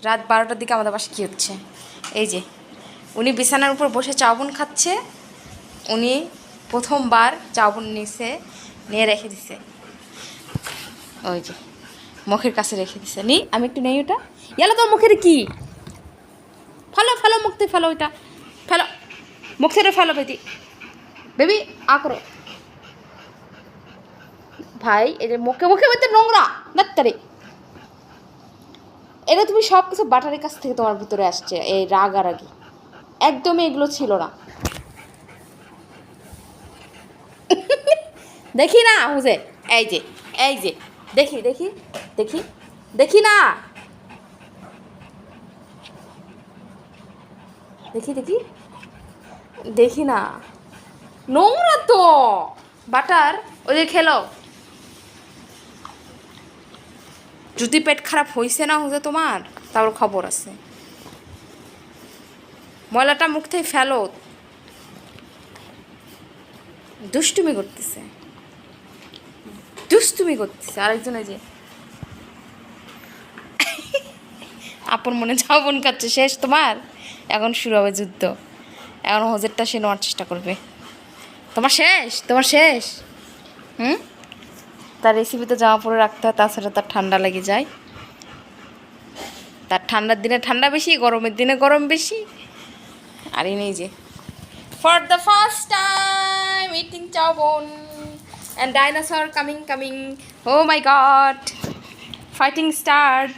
রাত 12টার দিকে আমাদের বাসায় কী হচ্ছে, এই যে উনি বিছানার উপর বসে চাউবন খাচ্ছে। উনি প্রথমবার চাউবন নিয়ে রেখে দিছে, ওই যে মুখের কাছে রেখে দিছে। আমি একটু নেই ওটা, ইয়ালা তোর মুখের কি, ফেলো মুখ থেকে ফেলো, ওইটা ফেলো, মুখ থেকে ফেলো বেটি, বেবি করো ভাই। এই যে মুখে বেতে নোংরা ডাক্তারে, এটা তুমি সব কিছু বাটারের কাছ থেকে তোমার ভিতরে আসছে, এই রাগারাগি একদমই এগুলো ছিল না। দেখি না হুজে, এই যে দেখি না, দেখি না, নোংরা তো বাটার। ওই যে খেলো, যদি পেট খারাপ হয়েছে না হুজে তোমার, তারপর খবর আছে। ময়লাটা মুখ থেকে ফেলো, দুষ্টুমি করতেছে আরেকজন। এই যে আপন মনে চাউবন খাচ্ছে, শেষ তোমার। এখন শুরু হবে যুদ্ধ, এখন হোজেরটা সে নেওয়ার চেষ্টা করবে। তোমার শেষ। তার রেসিপিতে জামা পরে রাখতে হয়, তাছাড়া তার ঠান্ডা লেগে যায়। তার ঠান্ডার দিনে ঠান্ডা বেশি, গরমের দিনে গরম বেশি। আর এই যে for the first time eating চাউবন and dinosaur coming, oh my god, fighting start.